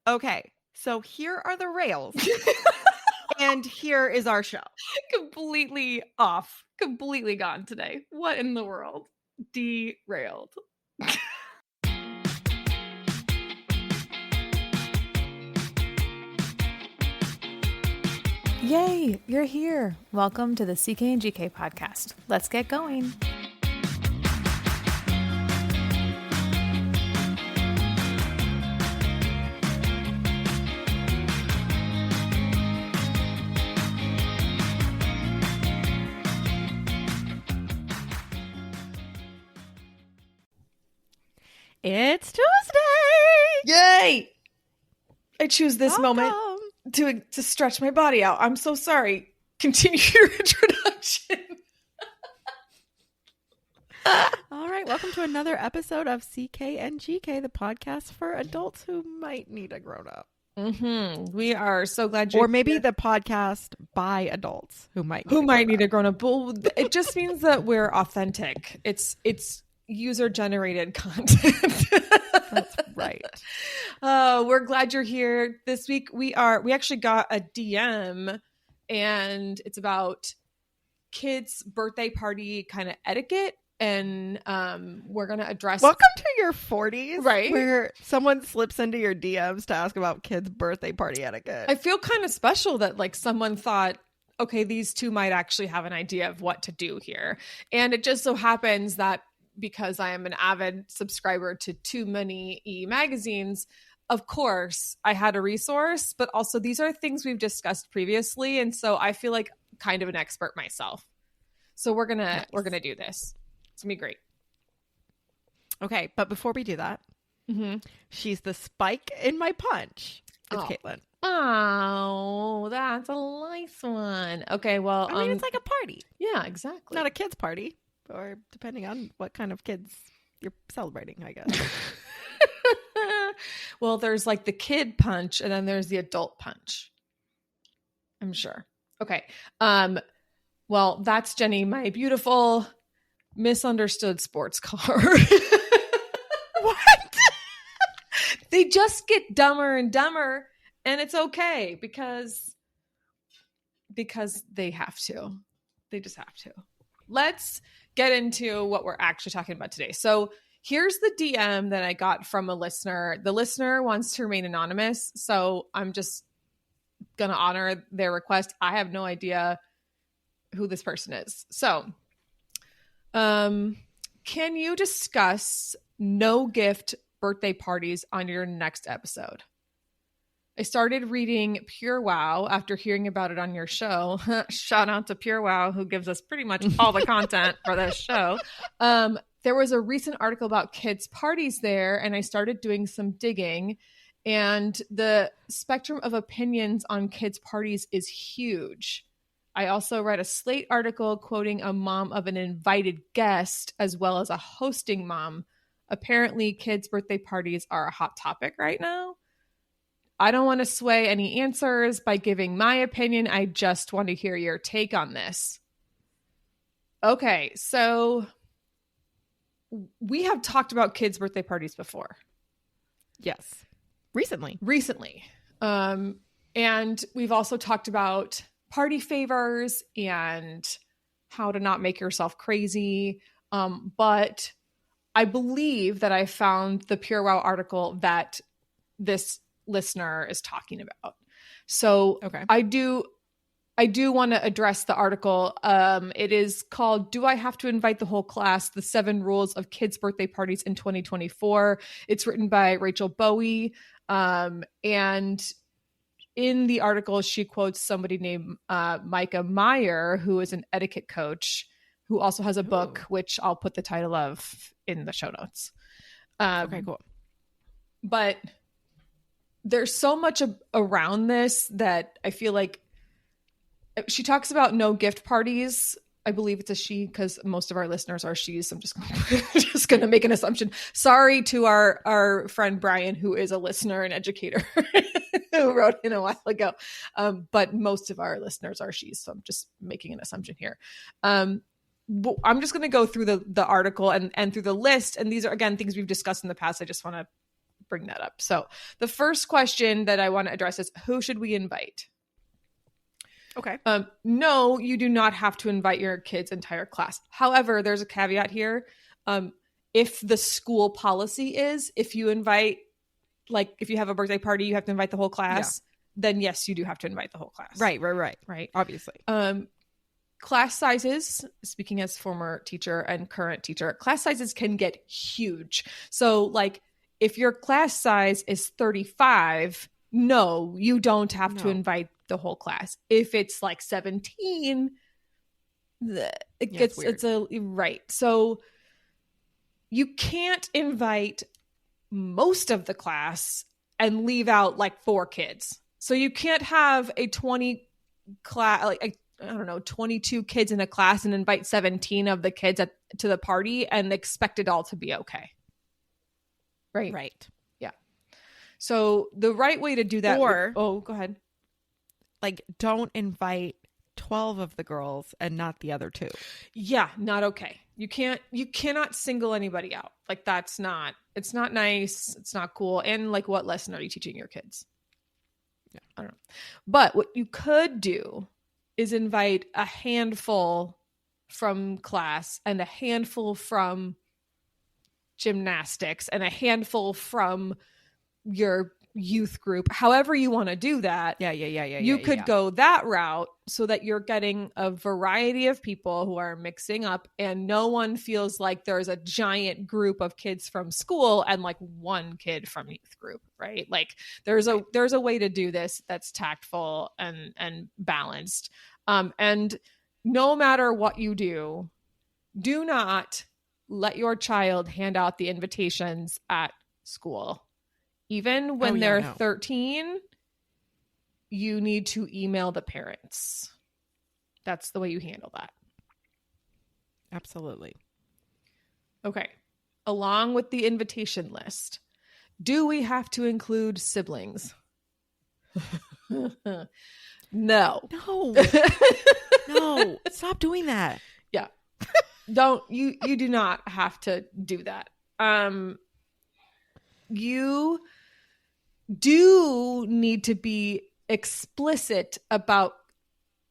Okay, so here are the rails, and here is our show. Completely off. Completely gone today. What in the world? Derailed. Yay, you're here. Welcome to the CK and GK podcast. Let's get going. It's Tuesday! Yay! I choose this moment Welcome. to stretch my body out. I'm so sorry. Continue your introduction. All right, welcome to another episode of CK and GK, the podcast for adults who might need a grown-up. Mm-hmm. We are so glad you're Or maybe here. the podcast by adults who might need a grown-up. Well, it just means that we're authentic. It's user-generated content. That's right. We're glad you're here. This week we actually got a DM, and it's about kids' birthday party kind of etiquette, and we're gonna address. Welcome to your 40s, Right? Where someone slips into your DMs to ask about kids' birthday party etiquette. I feel kind of special that like someone thought, okay, these two might actually have an idea of what to do here, and it just so happens that because I am an avid subscriber to too many magazines, of course, I had a resource, but also these are things we've discussed previously, and so I feel like kind of an expert myself. So we're gonna do this. It's gonna be great. Okay, but before we do that, she's the spike in my punch. It's Caitlin. Oh, that's a nice one. Okay, well, I mean, it's like a party. Yeah, exactly. Not a kid's party, or depending on what kind of kids you're celebrating, I guess. Well, there's like the kid punch, and then there's the adult punch, I'm sure. Okay. Well, that's Jenny, my beautiful misunderstood sports car. What? They just get dumber and dumber, and it's okay because they have to. They just have to. Let's get into what we're actually talking about today. So here's the DM that I got from a listener. The listener wants to remain anonymous, so I'm just going to honor their request. I have no idea who this person is. So, can you discuss no gift birthday parties on your next episode? I started reading Pure Wow after hearing about it on your show. Shout out to Pure Wow, who gives us pretty much all the content for this show. There was a recent article about kids' parties there, and I started doing some digging. And the spectrum of opinions on kids' parties is huge. I also read a Slate article quoting a mom of an invited guest as well as a hosting mom. Apparently, kids' birthday parties are a hot topic right now. I don't want to sway any answers by giving my opinion. I just want to hear your take on this. Okay, so we have talked about kids' birthday parties before. Yes. Recently. And we've also talked about party favors and how to not make yourself crazy. But I believe that I found the Pure Wow article that this listener is talking about. So Okay. I do want to address the article. It is called "Do I Have to Invite the Whole Class? The 7 Rules of Kids' Birthday Parties in 2024." It's written by Rachel Bowie. And in the article, she quotes somebody named Micah Meyer, who is an etiquette coach, who also has a book, which I'll put the title of in the show notes. Okay, cool. But there's so much around this that I feel like she talks about no gift parties. I believe it's a she because most of our listeners are she's. I'm just going to make an assumption. Sorry to our friend Brian, who is a listener and educator who wrote in a while ago. But most of our listeners are she's. So I'm just making an assumption here. I'm just going to go through the article and through the list. And these are, again, things we've discussed in the past. I just want to bring that up. So the first question that I want to address is, who should we invite? Okay. No, you do not have to invite your kid's entire class. However, there's a caveat here. If the school policy is, if you invite, like if you have a birthday party, you have to invite the whole class, then yes, you do have to invite the whole class. Right. Obviously. Class sizes, speaking as former teacher and current teacher, class sizes can get huge. So like if your class size is 35, no, you don't have to invite the whole class. If it's like 17, it's a right. So you can't invite most of the class and leave out like 4 kids. So you can't have a 20 class, like I don't know, 22 kids in a class and invite 17 of the kids to the party and expect it all to be okay. Right. Yeah. So the right way to do that, go ahead. Like, don't invite 12 of the girls and not the other 2. Yeah, not okay. You cannot single anybody out. Like it's not nice. It's not cool. And like, what lesson are you teaching your kids? Yeah, I don't know. But what you could do is invite a handful from class and a handful from gymnastics and a handful from your youth group. However you want to do that. You could go that route so that you're getting a variety of people who are mixing up and no one feels like there's a giant group of kids from school and like one kid from youth group, right? Like there's a way to do this that's tactful and balanced. And no matter what you do not let your child hand out the invitations at school. Even when they're 13, you need to email the parents. That's the way you handle that. Absolutely. Okay. Along with the invitation list, do we have to include siblings? No. No. Stop doing that. Yeah. You do not have to do that. You do need to be explicit about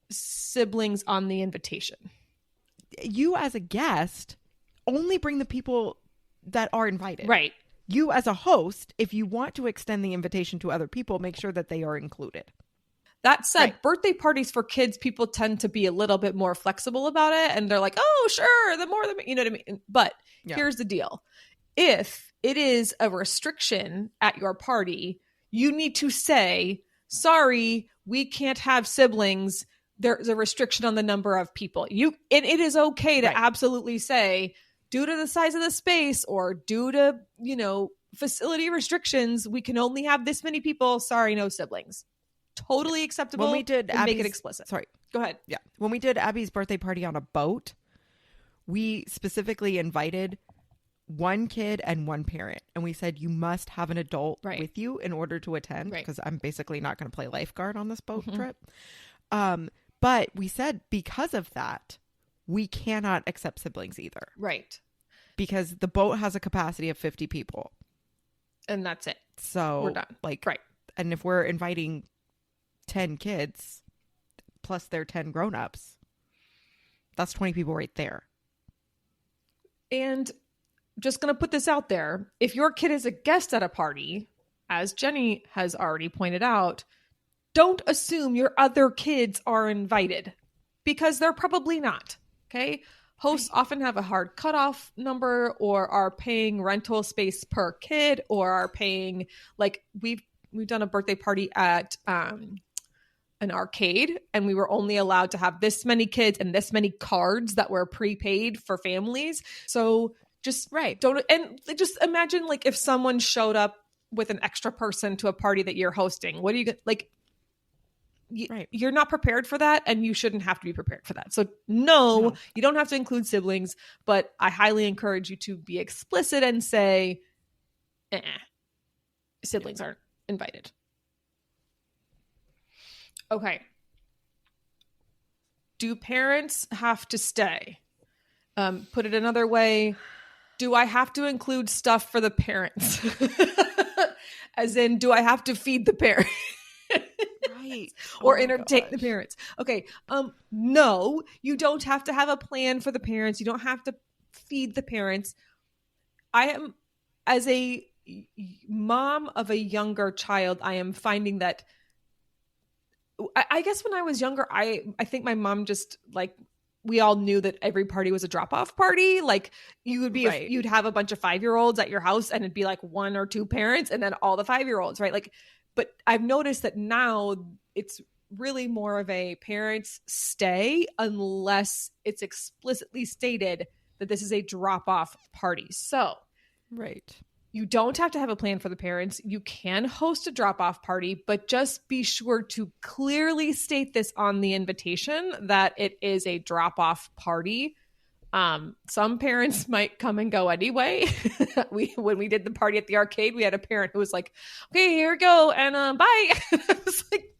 siblings on the invitation. You as a guest only bring the people that are invited. Right. You as a host, if you want to extend the invitation to other people, make sure that they are included. That said, birthday parties for kids, people tend to be a little bit more flexible about it. And they're like, oh, sure, the more, you know what I mean? But here's the deal. If it is a restriction at your party, you need to say, sorry, we can't have siblings. There's a restriction on the number of people. And it is okay to absolutely say, due to the size of the space or due to, facility restrictions, we can only have this many people. Sorry, no siblings. Totally acceptable. When we did make it explicit. Sorry. Go ahead. Yeah. When we did Abby's birthday party on a boat, we specifically invited one kid and one parent. And we said, you must have an adult with you in order to attend, because I'm basically not going to play lifeguard on this boat trip. But we said because of that, we cannot accept siblings either. Right. Because the boat has a capacity of 50 people. And that's it. So we're done. And if we're inviting 10 kids plus their 10 grown-ups, that's 20 people right there. And just going to put this out there. If your kid is a guest at a party, as Jenny has already pointed out, don't assume your other kids are invited, because they're probably not. Okay. Hosts often have a hard cutoff number, or are paying rental space per kid, or are paying, like we've done a birthday party at an arcade, and we were only allowed to have this many kids and this many cards that were prepaid for families. So just just imagine, like, if someone showed up with an extra person to a party that you're hosting, what do you get? Like, you're not prepared for that, and you shouldn't have to be prepared for that. So no, you don't have to include siblings, but I highly encourage you to be explicit and say, siblings aren't invited. Okay. Do parents have to stay? Put it another way. Do I have to include stuff for the parents? As in, do I have to feed the parent? Right. Or entertain the parents? Okay. No, you don't have to have a plan for the parents. You don't have to feed the parents. I am, as a mom of a younger child, I am finding that I guess when I was younger, I think my mom just like, we all knew that every party was a drop-off party. Like you would be, right. You'd have a bunch of 5-year-olds at your house and it'd be like 1 or 2 parents and then all the 5-year-olds, right? Like, but I've noticed that now it's really more of a parents stay unless it's explicitly stated that this is a drop-off party. So, right. You don't have to have a plan for the parents. You can host a drop-off party, but just be sure to clearly state this on the invitation that it is a drop-off party. Some parents might come and go anyway. When we did the party at the arcade, we had a parent who was like, "Okay, here we go, and bye." I was like,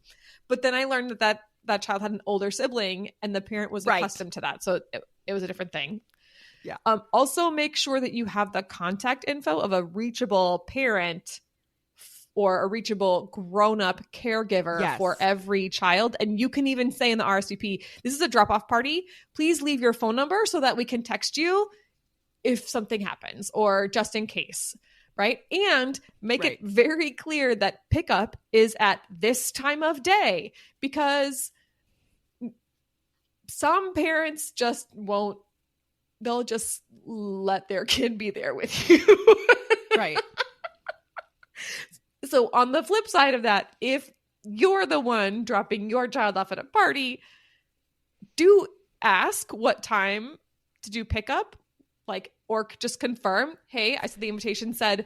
but then I learned that child had an older sibling, and the parent was accustomed to that, so it was a different thing. Yeah. Also, make sure that you have the contact info of a reachable parent or a reachable grown-up caregiver for every child. And you can even say in the RSVP, this is a drop-off party. Please leave your phone number so that we can text you if something happens or just in case, right? And make it very clear that pickup is at this time of day, because some parents just won't. They'll just let their kid be there with you. Right. So on the flip side of that, if you're the one dropping your child off at a party, do ask what time to do pickup, like, or just confirm, hey, I said the invitation said,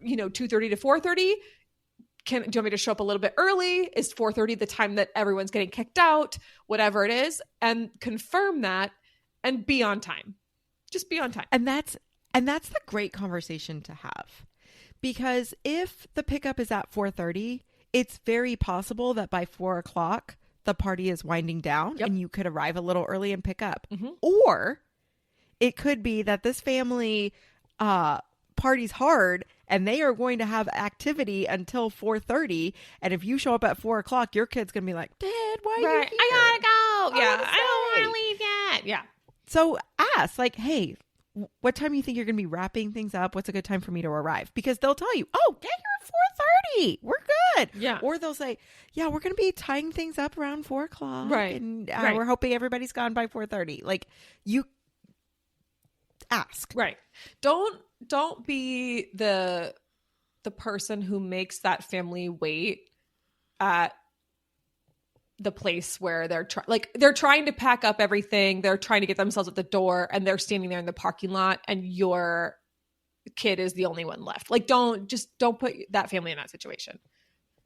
2:30 to 4:30. Do you want me to show up a little bit early? Is 4:30 the time that everyone's getting kicked out? Whatever it is, and confirm that and be on time. Just be on time. And that's the great conversation to have. Because if the pickup is at 4:30, it's very possible that by 4:00 the party is winding down and you could arrive a little early and pick up. Mm-hmm. Or it could be that this family parties hard and they are going to have activity until 4:30. And if you show up at 4:00, your kid's going to be like, "Dad, why are you here? I gotta go. Yeah, I don't want to leave yet." Yeah. So ask, like, hey, what time do you think you're going to be wrapping things up? What's a good time for me to arrive? Because they'll tell you, "Oh, get here at 4:30. We're good." Yeah. Or they'll say, "Yeah, we're going to be tying things up around 4:00. Right. And we're hoping everybody's gone by 4:30. Like, you ask. Right. Don't be the person who makes that family wait at the place where they're trying to pack up everything. They're trying to get themselves at the door and they're standing there in the parking lot and your kid is the only one left. Like, don't put that family in that situation.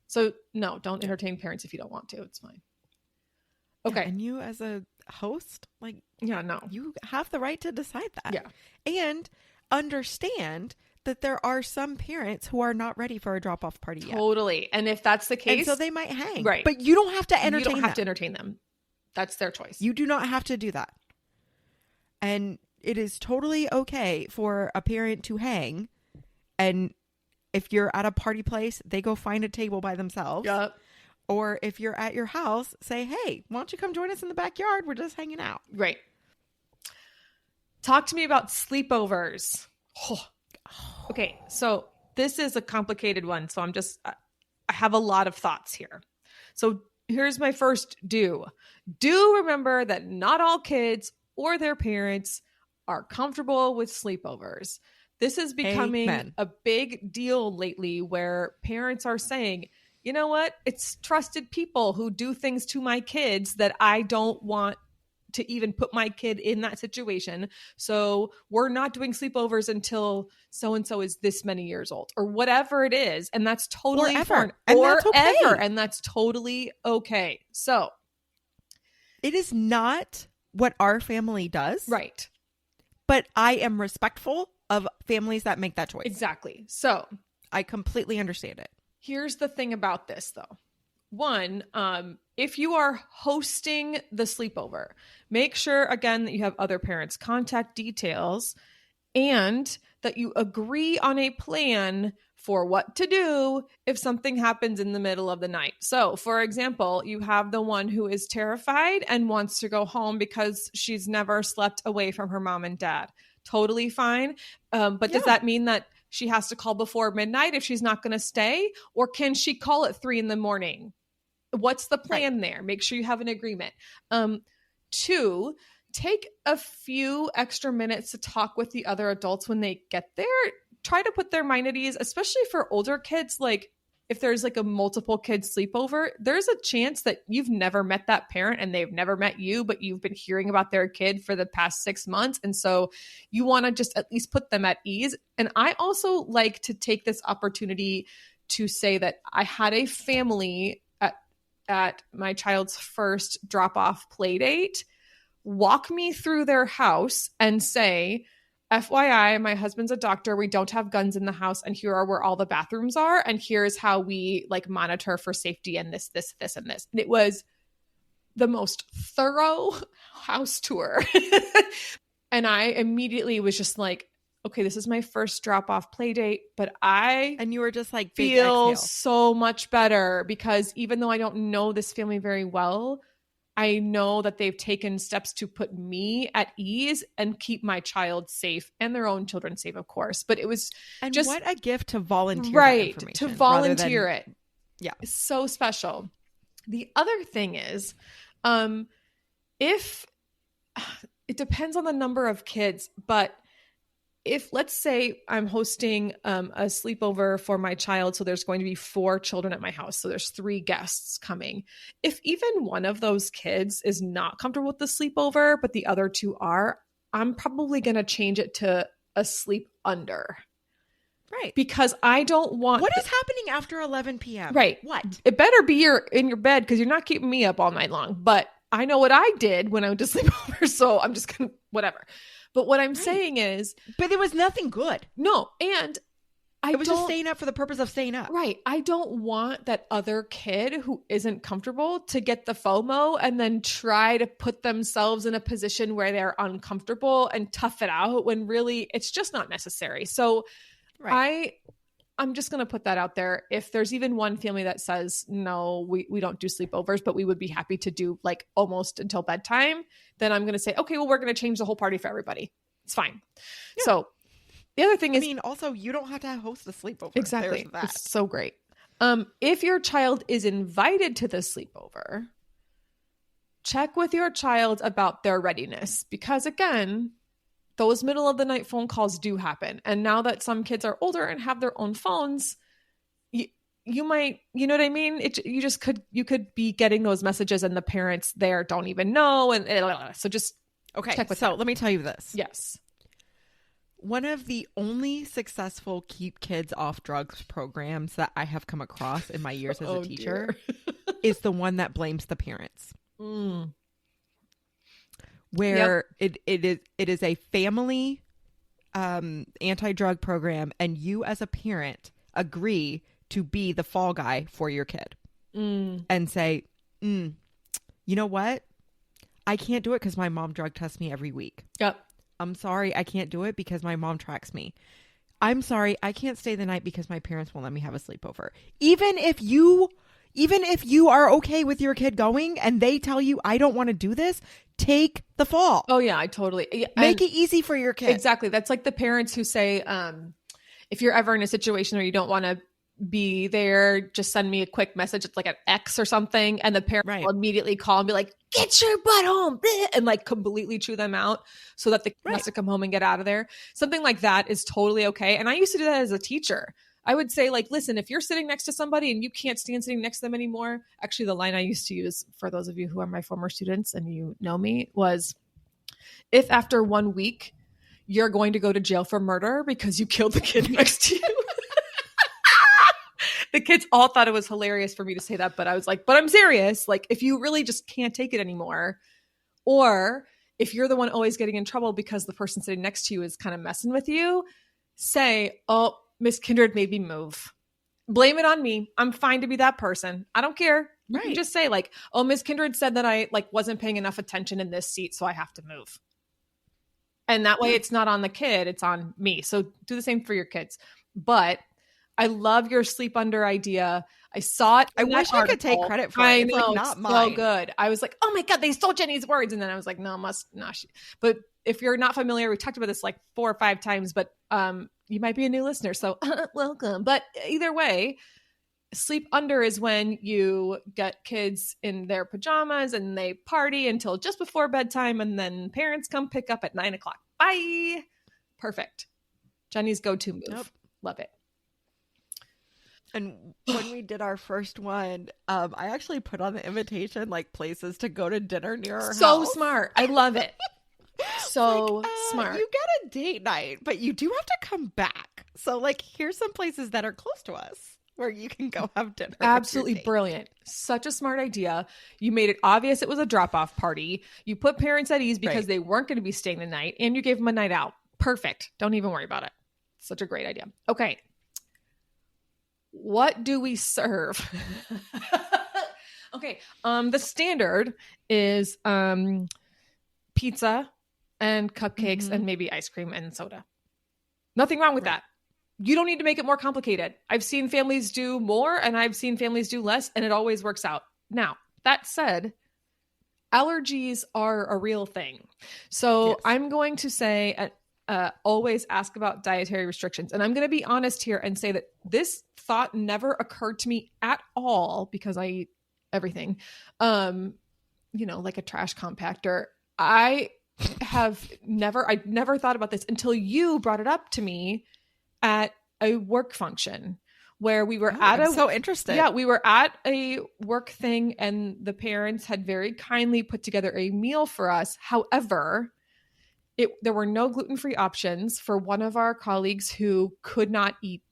So no, don't entertain parents if you don't want to. It's fine. Okay. Yeah, and you as a host, like, no, you have the right to decide that. Yeah. And understand that there are some parents who are not ready for a drop-off party yet. Totally. And if that's the case, and so they might hang. Right. But you don't have to entertain them. You don't have to entertain them. That's their choice. You do not have to do that. And it is totally okay for a parent to hang. And if you're at a party place, they go find a table by themselves. Yep. Or if you're at your house, say, "Hey, why don't you come join us in the backyard? We're just hanging out." Right. Talk to me about sleepovers. Oh. Okay, so this is a complicated one. So I have a lot of thoughts here. So here's my first do. Do remember that not all kids or their parents are comfortable with sleepovers. This is becoming a big deal lately where parents are saying, "You know what? It's trusted people who do things to my kids that I don't want to even put my kid in that situation. So we're not doing sleepovers until so-and-so is this many years old," or whatever it is. And that's totally fine. And that's okay. And that's totally okay. So it is not what our family does. Right. But I am respectful of families that make that choice. Exactly. So I completely understand it. Here's the thing about this, though. One, if you are hosting the sleepover, make sure, again, that you have other parents' contact details and that you agree on a plan for what to do if something happens in the middle of the night. So, for example, you have the one who is terrified and wants to go home because she's never slept away from her mom and dad. Totally fine. But does that mean that she has to call before midnight if she's not going to stay? Or can she call at 3 a.m? What's the plan there? Make sure you have an agreement. 2, take a few extra minutes to talk with the other adults when they get there. Try to put their mind at ease, especially for older kids. Like if there's like a multiple kids sleepover, there's a chance that you've never met that parent and they've never met you, but you've been hearing about their kid for the past 6 months. And so you want to just at least put them at ease. And I also like to take this opportunity to say that I had a family at my child's first drop-off play date walk me through their house and say, FYI, my husband's a doctor. We don't have guns in the house. And here are where all the bathrooms are. And here's how we like monitor for safety and this, and this. And it was the most thorough house tour. And I immediately was just like, okay, this is my first drop-off play date, but and you were just like, feel so much better because even though I don't know this family very well, I know that they've taken steps to put me at ease and keep my child safe and their own children safe, of course. But it was just what a gift to volunteer, right? To volunteer it, yeah, it's so special. The other thing is, if it depends on the number of kids, but if let's say I'm hosting a sleepover for my child, so there's going to be 4 children at my house. So there's 3 guests coming. If even one of those kids is not comfortable with the sleepover, but the other 2 are, I'm probably going to change it to a sleep under. Right. Because I don't want... What is happening after 11 p.m.? Right. What? It better be in your bed because you're not keeping me up all night long. But I know what I did when I went to sleepover, so I'm just going to... whatever. But what I'm saying is... But there was nothing good. No. And it was just staying up for the purpose of staying up. Right. I don't want that other kid who isn't comfortable to get the FOMO and then try to put themselves in a position where they're uncomfortable and tough it out when really it's just not necessary. So I'm just going to put that out there. If there's even one family that says, no, we don't do sleepovers, but we would be happy to do like almost until bedtime, then I'm going to say, okay, well, we're going to change the whole party for everybody. It's fine. Yeah. So the other thing is, also you don't have to host the sleepover. Exactly. It's so great. If your child is invited to the sleepover, check with your child about their readiness, because again, those middle of the night phone calls do happen. And now that some kids are older and have their own phones, you might, you know what I mean? You could be getting those messages and the parents there don't even know. And so just check with them. Let me tell you this. Yes. One of the only successful keep kids off drugs programs that I have come across in my years as a teacher is the one that blames the parents. Where it is a family anti-drug program, and you as a parent agree to be the fall guy for your kid and say, you know what? I can't do it because my mom drug tests me every week. Yep. I'm sorry, I can't do it because my mom tracks me. I'm sorry, I can't stay the night because my parents won't let me have a sleepover. Even if you are okay with your kid going and they tell you, I don't want to do this, take the fall. Oh, yeah, I totally. Make it easy for your kid. Exactly. That's like the parents who say, if you're ever in a situation where you don't want to be there, just send me a quick message. It's like an X or something. And the parent will immediately call and be like, get your butt home. And like completely chew them out so that the kid has to come home and get out of there. Something like that is totally okay. And I used to do that as a teacher. I would say, like, listen, if you're sitting next to somebody and you can't stand sitting next to them anymore, actually the line I used to use for those of you who are my former students and you know me was, if after 1 week you're going to go to jail for murder because you killed the kid next to you. The kids all thought it was hilarious for me to say that, but I was like, but I'm serious. Like, if you really just can't take it anymore, or if you're the one always getting in trouble because the person sitting next to you is kind of messing with you, say, oh, Miss Kindred made me move. Blame it on me. I'm fine to be that person. I don't care. You can just say like, oh, Miss Kindred said that I like wasn't paying enough attention in this seat, so I have to move. And that way it's not on the kid, it's on me. So do the same for your kids. But I love your sleep under idea. I saw it. I wish I could take credit for it. I it's know, like not it's mine. so good. I was like, oh my God, they stole Jenny's words. And then I was like, no, but if you're not familiar, we talked about this like 4 or 5 times, but you might be a new listener. So welcome. But either way, sleep under is when you get kids in their pajamas and they party until just before bedtime. And then parents come pick up at 9 o'clock. Bye. Perfect. Jenny's go-to move. Yep. Love it. And when we did our first one, I actually put on the invitation like places to go to dinner near our house. So smart. I love it. So smart. You get a date night, but you do have to come back. So like, here's some places that are close to us where you can go have dinner. Absolutely brilliant. Such a smart idea. You made it obvious it was a drop-off party. You put parents at ease because they weren't going to be staying the night, and you gave them a night out. Perfect. Don't even worry about it. Such a great idea. Okay. What do we serve? Okay. The standard is pizza and cupcakes and maybe ice cream and soda. Nothing wrong with that. You don't need to make it more complicated. I've seen families do more and I've seen families do less, and it always works out. Now, that said, allergies are a real thing. So I'm going to say always ask about dietary restrictions. And I'm going to be honest here and say that this thought never occurred to me at all because I eat everything, like a trash compactor. I never thought about this until you brought it up to me at a work function where we were so interesting. Yeah, we were at a work thing and the parents had very kindly put together a meal for us. However, there were no gluten-free options for one of our colleagues who could not eat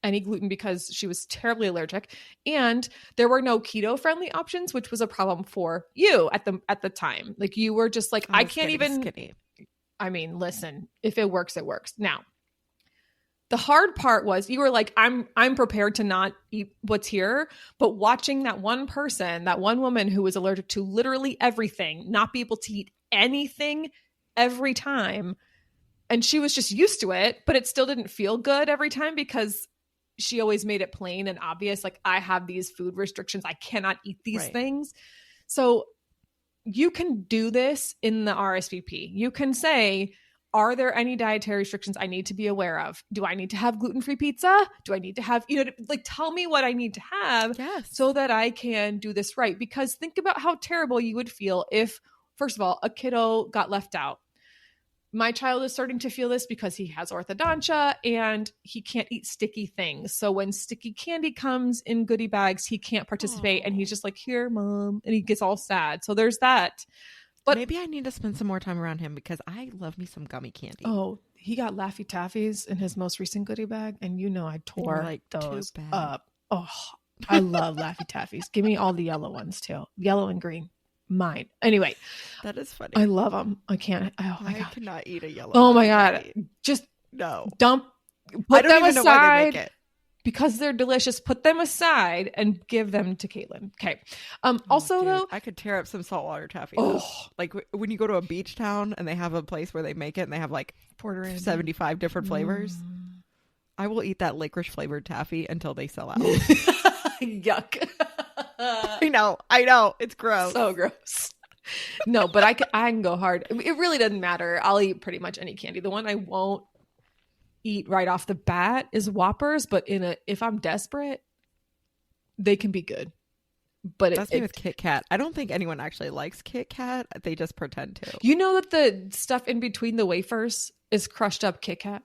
any gluten because she was terribly allergic. And there were no keto-friendly options, which was a problem for you at the time. Like you were just like, I can't even. Skinny. I mean, listen, if it works, it works. Now, the hard part was you were like, I'm prepared to not eat what's here. But watching that one person, that one woman who was allergic to literally everything, not be able to eat anything every time. And she was just used to it, but it still didn't feel good every time because she always made it plain and obvious. Like, I have these food restrictions. I cannot eat these things. So you can do this in the RSVP. You can say, are there any dietary restrictions I need to be aware of? Do I need to have gluten-free pizza? Do I need to have, tell me what I need to have so that I can do this right? Because think about how terrible you would feel if, first of all, a kiddo got left out. My child is starting to feel this because he has orthodontia and he can't eat sticky things. So when sticky candy comes in goodie bags, he can't participate. And he's just like, here, Mom. And he gets all sad. So there's that. But maybe I need to spend some more time around him because I love me some gummy candy. Oh, he got Laffy Taffies in his most recent goodie bag. And I tore those up. Oh, I love Laffy Taffies. Give me all the yellow ones too. Yellow and green. Mine. Anyway. That is funny. I love them. I can't. Oh my God. I cannot eat a yellow. Oh my God. Just no. Put them aside because they're delicious. Put them aside and give them to Caitlin. Okay. Though, I could tear up some saltwater taffy. Oh. Like when you go to a beach town and they have a place where they make it and they have like 75 different flavors. I will eat that licorice flavored taffy until they sell out. Yuck. I know. It's gross. So gross. No, but I can go hard. It really doesn't matter. I'll eat pretty much any candy. The one I won't eat right off the bat is Whoppers, but if I'm desperate, they can be good. But that's me with Kit Kat. I don't think anyone actually likes Kit Kat. They just pretend to. You know that the stuff in between the wafers is crushed up Kit Kat?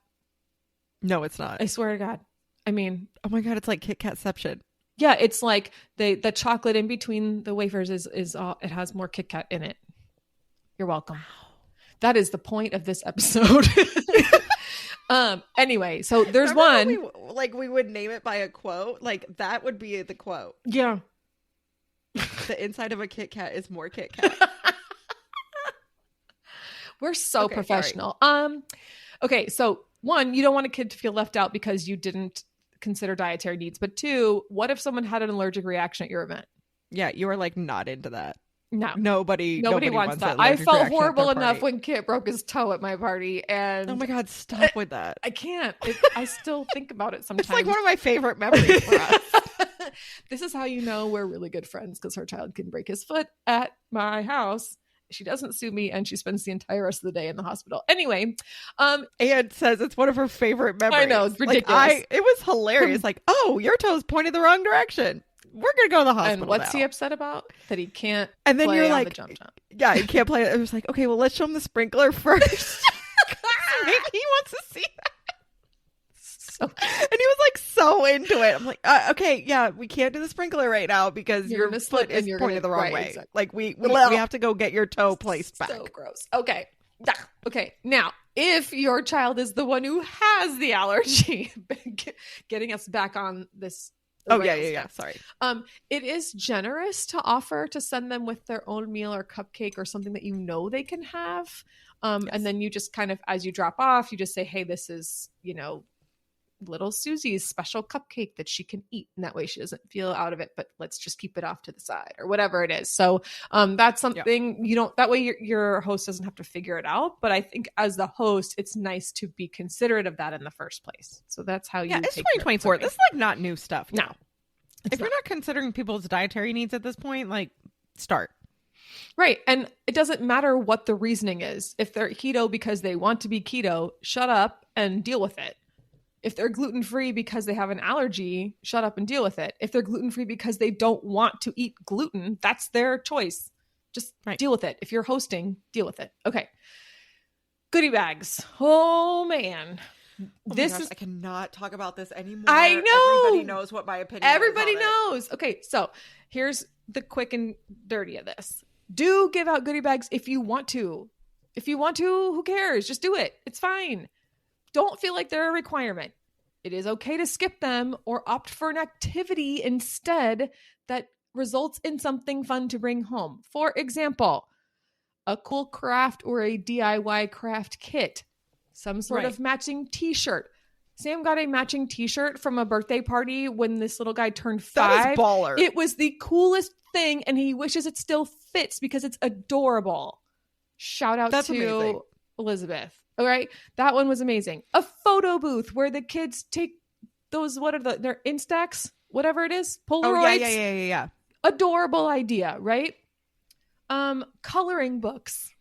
No, it's not. I swear to God. I mean, oh my God, it's like Kit Katception. Yeah, it's like the chocolate in between the wafers is it has more Kit Kat in it. You're welcome. Wow. That is the point of this episode. Anyway, so there's one. We would name it by a quote. Like that would be the quote. Yeah. The inside of a Kit Kat is more Kit Kat. We're so professional. Sorry. Okay, so one, you don't want a kid to feel left out because you didn't consider dietary needs. But two, what if someone had an allergic reaction at your event? Yeah, you were like not into that. No. Nobody wants that. I felt horrible enough when Kit broke his toe at my party, and oh my God, stop with that. I can't. I still think about it sometimes. It's like one of my favorite memories for us. This is how you know we're really good friends, because her child can break his foot at my house. She doesn't sue me, and she spends the entire rest of the day in the hospital. Anyway, Anne says it's one of her favorite memories. I know, it's ridiculous. It was hilarious. Like, oh, your toe's pointed the wrong direction. We're gonna go to the hospital. And what's now. he upset about? That he can't. And then play you're on like, the jump. Yeah, he can't play it. It was like, okay, well, let's show him the sprinkler first. Maybe he wants to see that. And he was like so into it. I'm like, okay, yeah, we can't do the sprinkler right now because your foot is pointed the wrong way. Exactly. Like we have to go get your toe placed back. So gross. Okay. Okay. Now, if your child is the one who has the allergy, getting us back on this. Oh yeah. Sorry. It is generous to offer to send them with their own meal or cupcake or something that you know they can have. Yes. And then you just kind of, as you drop off, you just say, hey, this is, little Susie's special cupcake that she can eat. And that way she doesn't feel out of it, but let's just keep it off to the side or whatever it is. So that's something that way your host doesn't have to figure it out. But I think as the host, it's nice to be considerate of that in the first place. So that's how you it's 2024. This is like not new stuff. No. If you're not considering people's dietary needs at this point, like start. Right. And it doesn't matter what the reasoning is. If they're keto because they want to be keto, shut up and deal with it. If they're gluten-free because they have an allergy, shut up and deal with it. If they're gluten-free because they don't want to eat gluten, that's their choice. Just deal with it. If you're hosting, deal with it. Okay. Goodie bags. Oh, man. I cannot talk about this anymore. I know. Everybody knows what my opinion is. Everybody knows. Okay. So here's the quick and dirty of this. Do give out goodie bags if you want to. If you want to, who cares? Just do it. It's fine. Don't feel like they're a requirement. It is okay to skip them or opt for an activity instead that results in something fun to bring home. For example, a cool craft or a DIY craft kit, some sort of matching t-shirt. Sam got a matching t-shirt from a birthday party when this little guy turned 5. That is baller. It was the coolest thing, and he wishes it still fits because it's adorable. Shout out to amazing. Elizabeth. All right. That one was amazing. A photo booth where the kids take those, what are their Instax, whatever it is, Polaroids. Oh, yeah. Adorable idea, right? Coloring books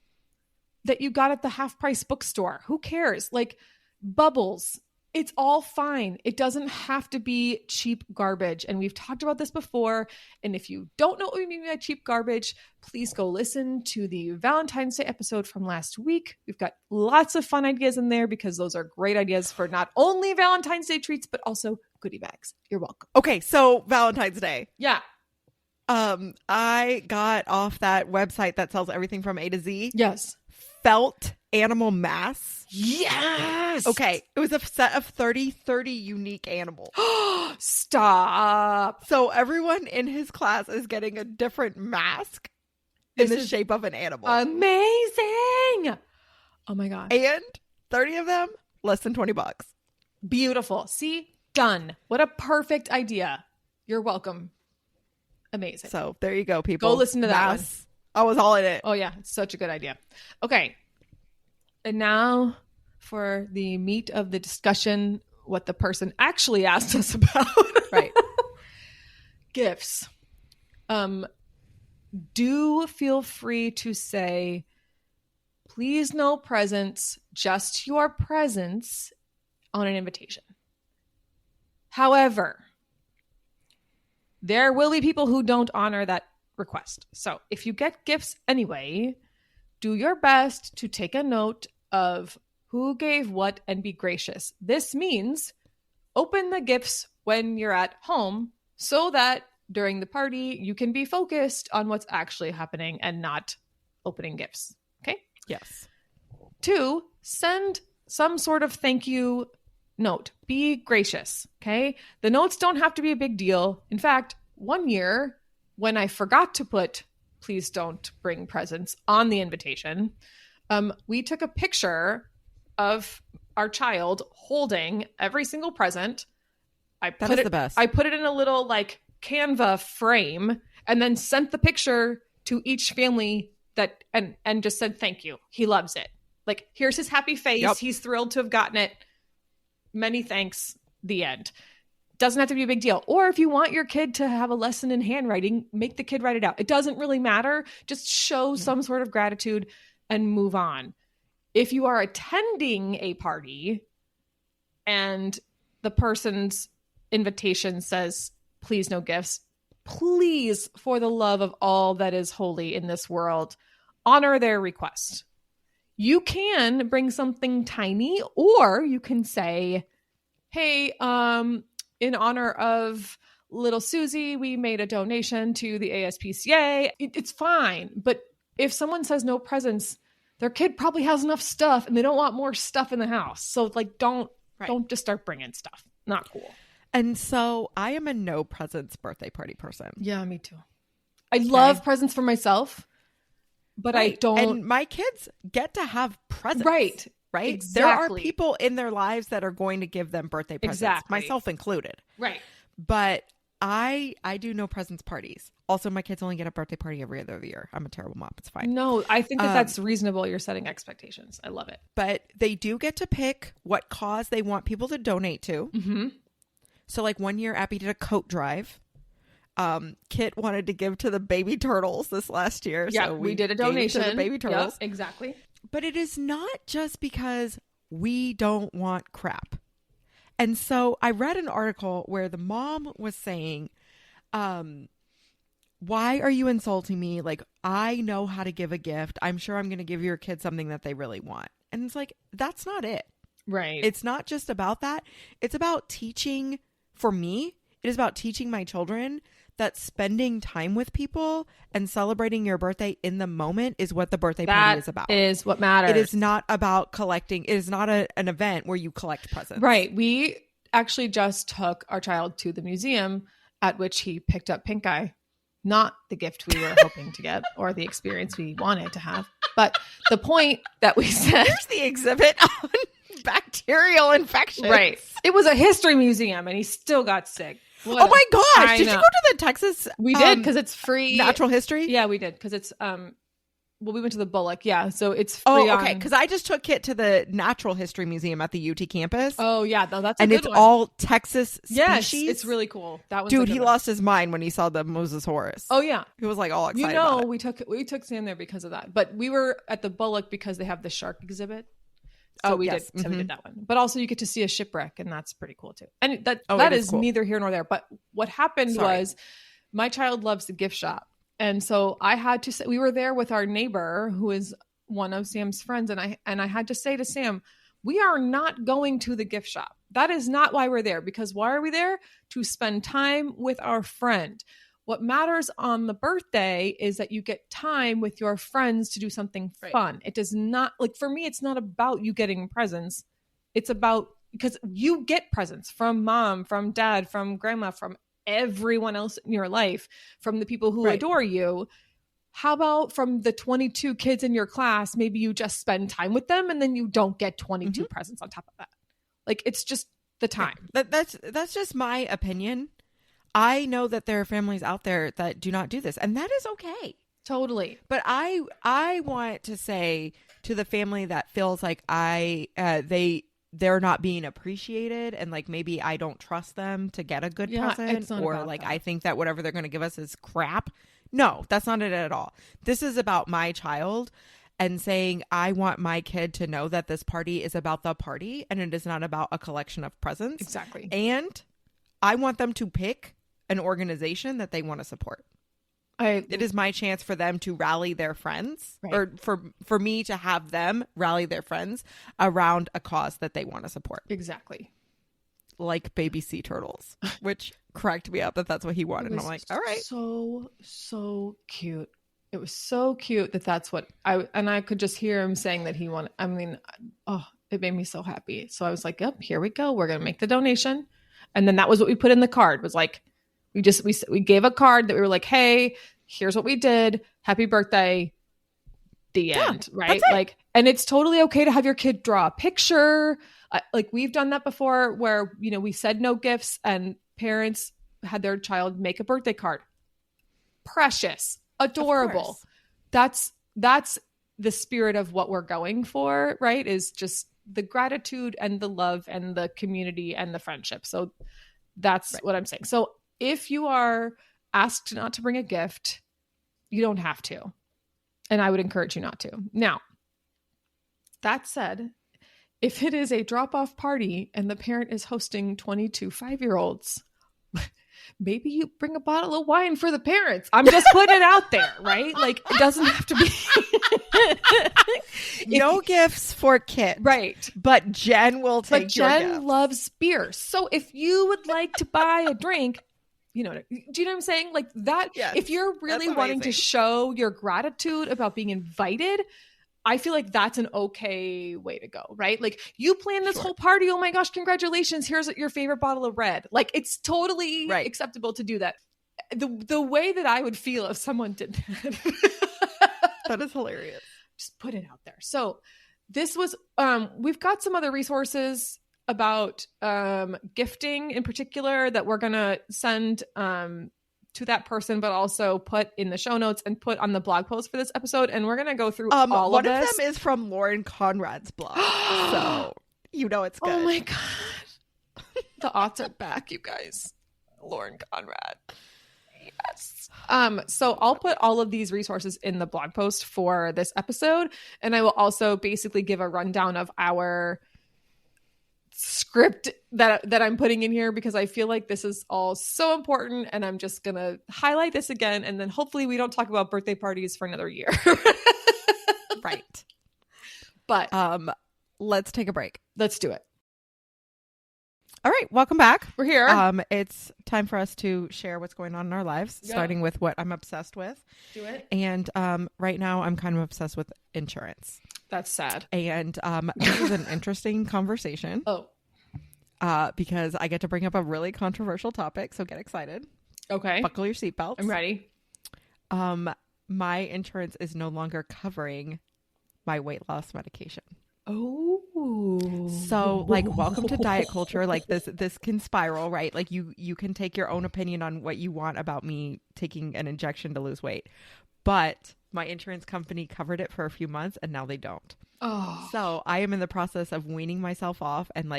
that you got at the half price bookstore. Who cares? Like bubbles. It's all fine. It doesn't have to be cheap garbage. And we've talked about this before. And if you don't know what we mean by cheap garbage, please go listen to the Valentine's Day episode from last week. We've got lots of fun ideas in there because those are great ideas for not only Valentine's Day treats, but also goodie bags. You're welcome. Okay, so Valentine's Day. Yeah. I got off that website that sells everything from A to Z. Yes. Felt animal masks. Yes. Okay. It was a set of 30 unique animals. Stop. So everyone in his class is getting a different mask in the shape of an animal. Amazing. Oh my gosh. And 30 of them, less than $20. Beautiful. See? Done. What a perfect idea. You're welcome. Amazing. So there you go, people. Go listen to that one. I was all in it. Oh yeah, it's such a good idea. Okay. And now for the meat of the discussion, what the person actually asked us about. Right. Gifts. Do feel free to say, please no presents, just your presence on an invitation. However, there will be people who don't honor that request. So if you get gifts anyway, do your best to take a note of who gave what and be gracious. This means open the gifts when you're at home so that during the party you can be focused on what's actually happening and not opening gifts. Okay? Yes. 2, send some sort of thank you note. Be gracious. Okay? The notes don't have to be a big deal. In fact, one year when I forgot to put please don't bring presents on the invitation, we took a picture of our child holding every single present. The best. I put it in a little like Canva frame and then sent the picture to each family that and just said thank you. He loves it. Like, here's his happy face. Yep. He's thrilled to have gotten it. Many thanks. The end. Doesn't have to be a big deal. Or if you want your kid to have a lesson in handwriting, make the kid write it out. It doesn't really matter. Just show some sort of gratitude and move on. If you are attending a party and the person's invitation says, please no gifts, please, for the love of all that is holy in this world, honor their request. You can bring something tiny, or you can say, hey, in honor of little Susie, we made a donation to the ASPCA. It's fine. But if someone says no presents, their kid probably has enough stuff and they don't want more stuff in the house. So like, don't just start bringing stuff. Not cool. And so I am a no presents birthday party person. Yeah, me too. I love presents for myself, but I don't. And my kids get to have presents. Right. Exactly. There are people in their lives that are going to give them birthday presents, myself included. Right. But I do no presents parties. Also, my kids only get a birthday party every other year. I'm a terrible mom. It's fine. No, I think that's reasonable. You're setting expectations. I love it. But they do get to pick what cause they want people to donate to. Mm-hmm. So like one year, Abby did a coat drive. Kit wanted to give to the baby turtles this last year. Yeah, so we did a donation to the baby turtles. Yep, exactly. But it is not just because we don't want crap. And so I read an article where the mom was saying, why are you insulting me? Like, I know how to give a gift. I'm sure I'm going to give your kid something that they really want. And it's like, that's not it. Right. It's not just about that. It's about teaching. For me, it is about teaching my children that spending time with people and celebrating your birthday in the moment is what the birthday party is about. That is what matters. It is not about collecting. It is not an event where you collect presents. Right. We actually just took our child to the museum, at which he picked up pink eye. Not the gift we were hoping to get or the experience we wanted to have. But the point that we said... Here's the exhibit on bacterial infections. Right. It was a history museum and he still got sick. Oh my gosh. Did you go to the Texas? We did, because it's free. Natural history? Yeah, we did, because it's... Well, we went to the Bullock. Yeah. So it's free. Oh, okay. Because I just took Kit to the Natural History Museum at the UT campus. Oh, yeah. No, that's and a it's good one. all Texas species. Yes, it's really cool. That was dude. He lost his mind when he saw the Mosasaurus. Oh yeah, he was like all excited. About it. we took Sam there because of that. But we were at the Bullock because they have the shark exhibit. So we did. So we did that one. But also you get to see a shipwreck, and that's pretty cool too. And that is cool. Neither here nor there. But what happened was, my child loves the gift shop. And so I had to say, we were there with our neighbor who is one of Sam's friends. And I had to say to Sam, we are not going to the gift shop. That is not why we're there. Because why are we there? To spend time with our friend. What matters on the birthday is that you get time with your friends to do something fun. It does not, like, for me, it's not about you getting presents. It's about, because you get presents from mom, from dad, from grandma, from everyone else in your life, from the people who adore you. How about from the 22 kids in your class, maybe you just spend time with them and then you don't get 22 presents on top of that. Like, it's just the time. That's just my opinion. I know that there are families out there that do not do this, and that is okay. Totally. But I want to say to the family that feels like they're not being appreciated, and like maybe I don't trust them to get a good present, or like that. I think that whatever they're going to give us is crap. No, that's not it at all. This is about my child and saying I want my kid to know that this party is about the party and it is not about a collection of presents. Exactly. And I want them to pick an organization that they want to support. It is my chance for them to rally their friends, or for me to have them rally their friends around a cause that they want to support. Exactly. Like baby sea turtles, which cracked me up that that's what he wanted. And I'm like, all right. So cute. It was so cute that's what I could just hear him saying that he wanted. I mean, it made me so happy. So I was like, yep, here we go. We're going to make the donation. And then that was what we put in the card, was like, we gave a card that we were like, hey, here's what we did. Happy birthday. The end. Right. Like, and it's totally okay to have your kid draw a picture. Like, we've done that before where, we said no gifts and parents had their child make a birthday card. Precious. adorable. That's the spirit of what we're going for, right? Is just the gratitude and the love and the community and the friendship. So that's what I'm saying. So if you are asked not to bring a gift, you don't have to. And I would encourage you not to. Now, that said, if it is a drop-off party and the parent is hosting 22 5-year-olds, maybe you bring a bottle of wine for the parents. I'm just putting it out there, right? Like, it doesn't have to be. No gifts for Kit. Right. But Jen will take your Jen gifts. loves beer. So if you would like to buy a drink, do you know what I'm saying? Like that, yes, if you're really wanting to show your gratitude about being invited, I feel like that's an okay way to go, right? Like you plan this whole party. Oh my gosh, congratulations. Here's your favorite bottle of red. Like it's totally acceptable to do that. The way that I would feel if someone did that. That is hilarious. Just put it out there. So this was, we've got some other resources about gifting in particular that we're going to send to that person, but also put in the show notes and put on the blog post for this episode. And we're going to go through all of this. One of them is from Lauren Conrad's blog. So it's good. Oh my God. The author back, you guys. Lauren Conrad. Yes. So I'll put all of these resources in the blog post for this episode. And I will also basically give a rundown of our script that I'm putting in here because I feel like this is all so important, and I'm just gonna highlight this again, and then hopefully we don't talk about birthday parties for another year. Right. But let's take a break. Let's do it. All right, welcome back. We're here. It's time for us to share what's going on in our lives, starting with what I'm obsessed with. Do it. And right now I'm kind of obsessed with insurance. That's sad. And this is an interesting conversation. Oh. Because I get to bring up a really controversial topic, so get excited. Okay. Buckle your seatbelts. I'm ready. My insurance is no longer covering my weight loss medication. Oh. So welcome to diet culture. Like this can spiral, right? Like you can take your own opinion on what you want about me taking an injection to lose weight. But my insurance company covered it for a few months and now they don't. Oh. So I am in the process of weaning myself off, and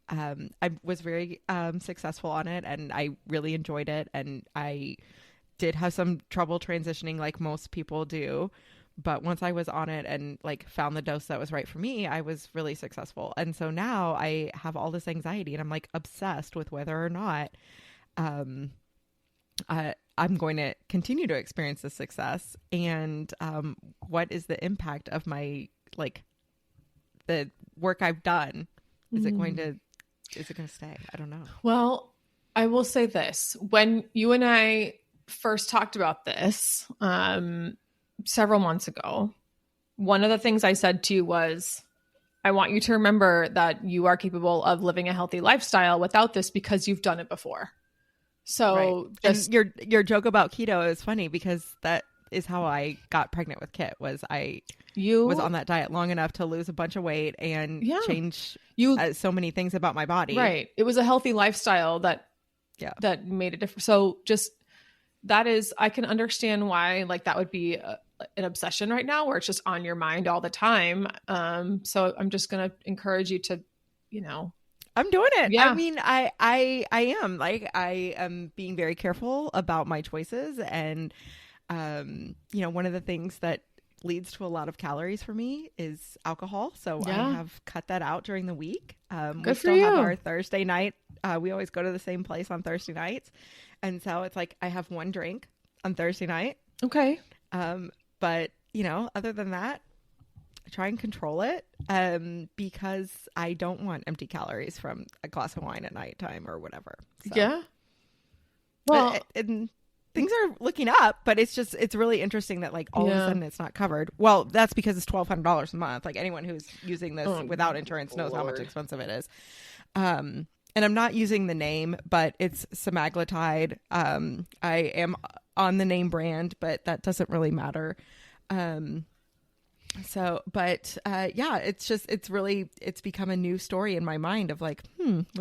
I was very successful on it and I really enjoyed it, and I did have some trouble transitioning like most people do. But once I was on it and found the dose that was right for me, I was really successful. And so now I have all this anxiety and I'm obsessed with whether or not I'm going to continue to experience this success, and what is the impact of my the work I've done. Is it going to stay? I don't know. Well, I will say this. When you and I first talked about this several months ago, one of the things I said to you was, I want you to remember that you are capable of living a healthy lifestyle without this because you've done it before. So just your joke about keto is funny because that is how I got pregnant with Kit. Was on that diet long enough to lose a bunch of weight and change so many things about my body. Right. It was a healthy lifestyle that made it different. So just that is, I can understand why that would be an obsession right now, where it's just on your mind all the time. So I'm just going to encourage you to, I'm doing it. Yeah. I mean, I am I am being very careful about my choices, and one of the things that leads to a lot of calories for me is alcohol. So I have cut that out during the week. We still have our Thursday night. We always go to the same place on Thursday nights. And so it's I have one drink on Thursday night. Okay. But other than that, I try and control it because I don't want empty calories from a glass of wine at nighttime or whatever. So. Yeah. Well, and things are looking up, but it's really interesting that all of a sudden it's not covered. Well, that's because it's $1,200 a month. Anyone who's using this without insurance knows how much expensive it is. And I'm not using the name, but it's semaglutide. I am on the name brand, but that doesn't really matter. It's become a new story in my mind of what's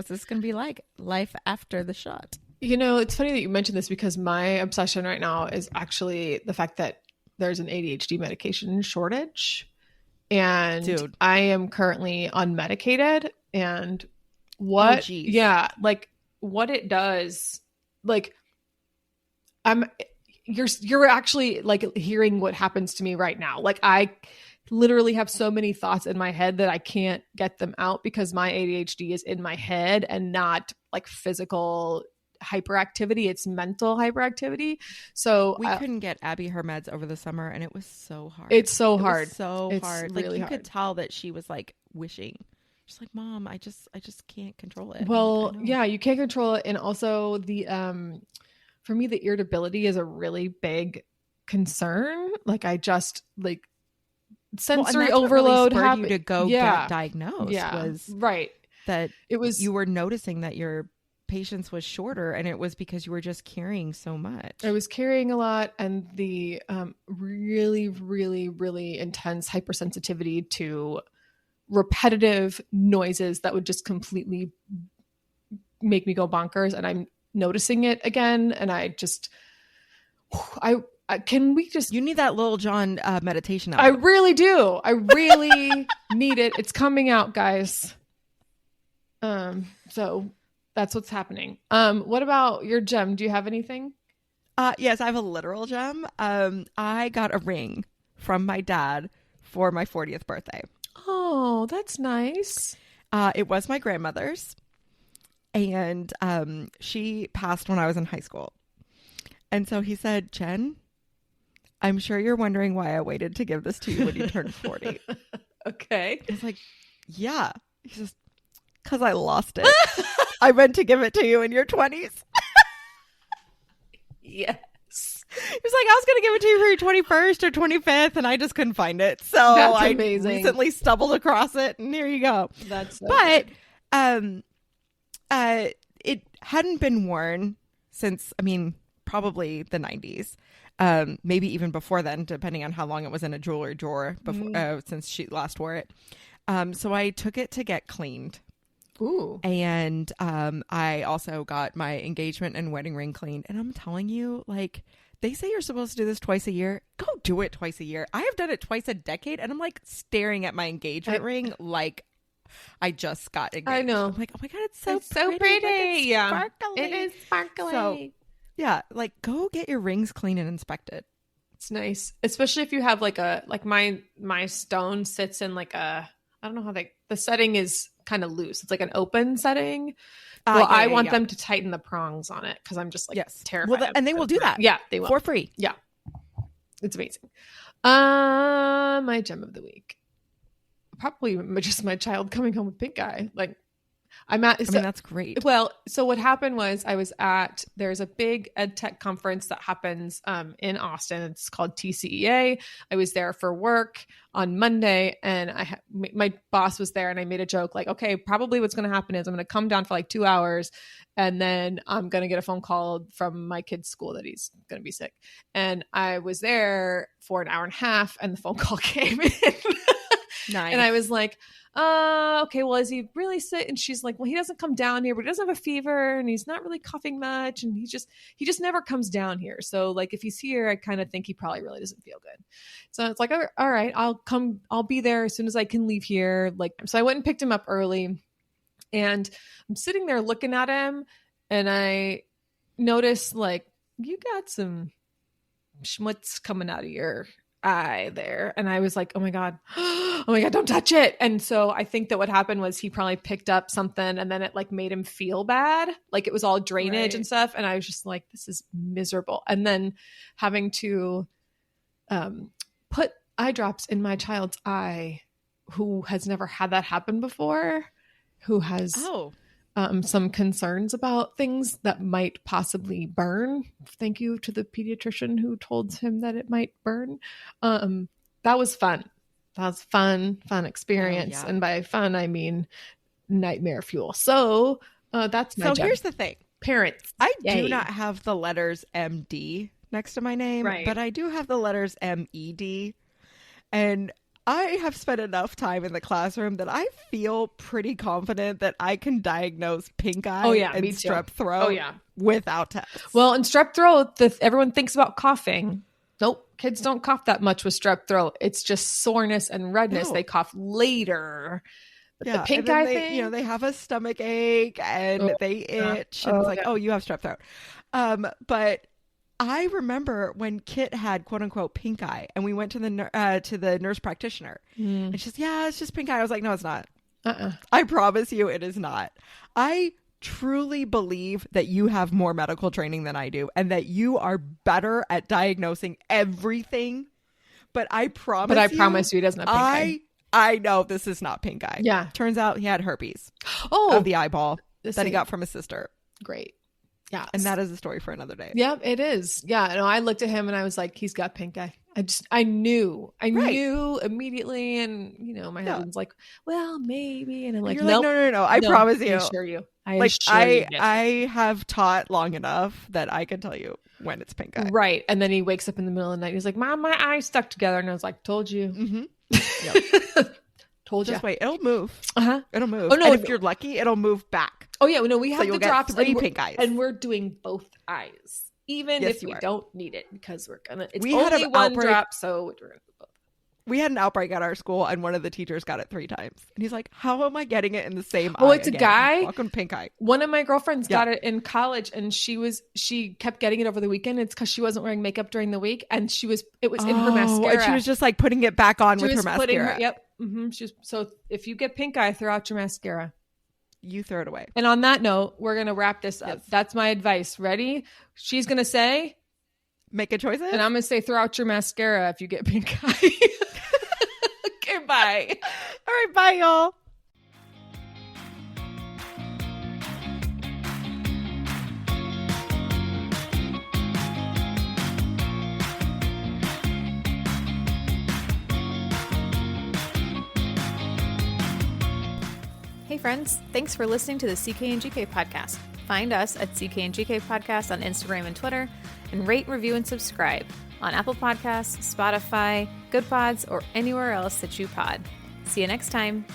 this going to be like? Life after the shot. It's funny that you mentioned this because my obsession right now is actually the fact that there's an ADHD medication shortage. And dude, I am currently unmedicated. And what it does, like, you're actually like hearing what happens to me right now. Like, I literally have so many thoughts in my head that I can't get them out because my ADHD is in my head and not like physical hyperactivity. It's mental hyperactivity. So we couldn't get Abby her meds over the summer, and it was so hard. It's so hard. It's hard. Really like you hard. could tell that she was like wishing. She's like, Mom, I just can't control it. Well, yeah, you can't control it. And also the for me, the irritability is a really big concern. Like, I just like sensory overload really spurred you to go get diagnosed. Was right. That it was you were noticing that your patience was shorter, and it was because you were just carrying so much. I was carrying a lot, and the really, really, really intense hypersensitivity to repetitive noises that would just completely make me go bonkers. And I'm noticing it again, and can we just... You need that Lil Jon meditation album. I really do. I really need it. It's coming out, guys. So that's what's happening. What about your gem? Do you have anything? Yes, I have a literal gem. I got a ring from my dad for my 40th birthday. Oh, that's nice. It was my grandmother's, and she passed when I was in high school. And so he said, Jen, I'm sure you're wondering why I waited to give this to you when you turned 40. Okay. I was like, yeah. He says, because I lost it. I meant to give it to you in your 20s. Yes. He was like, I was going to give it to you for your 21st or 25th, and I just couldn't find it. So I recently stumbled across it, and here you go. That's so but it hadn't been worn since, probably the 90s. Maybe even before then, depending on how long it was in a jewelry drawer before, since she last wore it. So I took it to get cleaned. Ooh. And I also got my engagement and wedding ring cleaned. And I'm telling you, like, they say you're supposed to do this twice a year. Go do it twice a year. I have done it twice a decade, and I'm like staring at my engagement ring like I just got engaged. I know. I'm like, oh my God, it's so pretty. Like, it's yeah. sparkly. It is sparkly. So, yeah, like go get your rings cleaned and inspected. It's nice. Especially if you have like my stone sits in like a, I don't know how the setting is kind of loose. It's like an open setting. I want them to tighten the prongs on it because I'm just like terrified. Well, and they will do that. Yeah, they will. For free. Yeah. It's amazing. My gem of the week. Probably just my child coming home with pink eye. Like, that's great. Well, so what happened was there's a big ed tech conference that happens in Austin. It's called TCEA. I was there for work on Monday, and my boss was there, and I made a joke like, okay, probably what's going to happen is I'm going to come down for like 2 hours, and then I'm going to get a phone call from my kid's school that he's going to be sick. And I was there for an hour and a half, and the phone call came in. Nice. And I was like, okay, well, is he really sick? And she's like, well, he doesn't come down here, but he doesn't have a fever, and he's not really coughing much, and he just never comes down here. So like, if he's here, I kind of think he probably really doesn't feel good. So it's like, all right, I'll be there as soon as I can leave here. Like, so I went and picked him up early, and I'm sitting there looking at him, and I noticed like, you got some schmutz coming out of your eye there. And I was like, oh my God, don't touch it. And so I think that what happened was he probably picked up something, and then it like made him feel bad. Like it was all drainage and stuff. And I was just like, this is miserable. And then having to put eye drops in my child's eye, who has never had that happen before, who has some concerns about things that might possibly burn. Thank you to the pediatrician who told him that it might burn. That was fun. That was fun experience. And by fun, I mean nightmare fuel. So that's my job. Here's the thing. Parents. I do not have the letters MD next to my name, but I do have the letters MED. And I have spent enough time in the classroom that I feel pretty confident that I can diagnose pink eye and strep throat without tests. Well, in strep throat, everyone thinks about coughing. Nope. Kids don't cough that much with strep throat. It's just soreness and redness. No. They cough later. But the pink eye thing, you know, they have a stomach ache and they itch. And it's like, oh, you have strep throat. But I remember when Kit had quote unquote pink eye and we went to the nurse practitioner and she's, yeah, it's just pink eye. I was like, no, it's not. I promise you it is not. I truly believe that you have more medical training than I do and that you are better at diagnosing everything. But I promise you he doesn't have pink eye. I know this is not pink eye. Yeah. Turns out he had herpes of the eyeball that he got from his sister. Great. Yeah. And that is a story for another day. Yeah, it is. Yeah. No, I looked at him and I was like, he's got pink eye. I knew immediately. And, you know, my husband's like, well, maybe. And I'm like, nope, no. I promise you. I assure you. I have taught long enough that I can tell you when it's pink eye. Right. And then he wakes up in the middle of the night. He's like, Mom, my eye's stuck together. And I was like, told you. Mm-hmm. Yep. Told you. Just wait. It'll move. It'll move. Oh, no. And if you're lucky, it'll move back. Oh, yeah. No, we have the drops. 3 pink eyes. And we're doing both eyes. Even if we don't need it because it's only one drop. So we're doing both. We had an outbreak at our school and one of the teachers got it 3 times. And he's like, how am I getting it in the same eye? Oh, it's again? A guy? Fucking pink eye. One of my girlfriends got it in college and she kept getting it over the weekend. It's because she wasn't wearing makeup during the week and it was in her mascara. And she was just like putting it back on with her mascara. Yep. Mm-hmm. So if you get pink eye, throw out your mascara. You throw it away. And on that note, we're going to wrap this up. That's my advice. Ready? She's going to say, make a choice. And I'm going to say, throw out your mascara if you get pink eye. Okay, bye. All right, bye, y'all. Hey friends, thanks for listening to the CK and GK podcast. Find us at CK and GK podcast on Instagram and Twitter, and rate, review, and subscribe on Apple Podcasts, Spotify, Good Pods, or anywhere else that you pod. See you next time.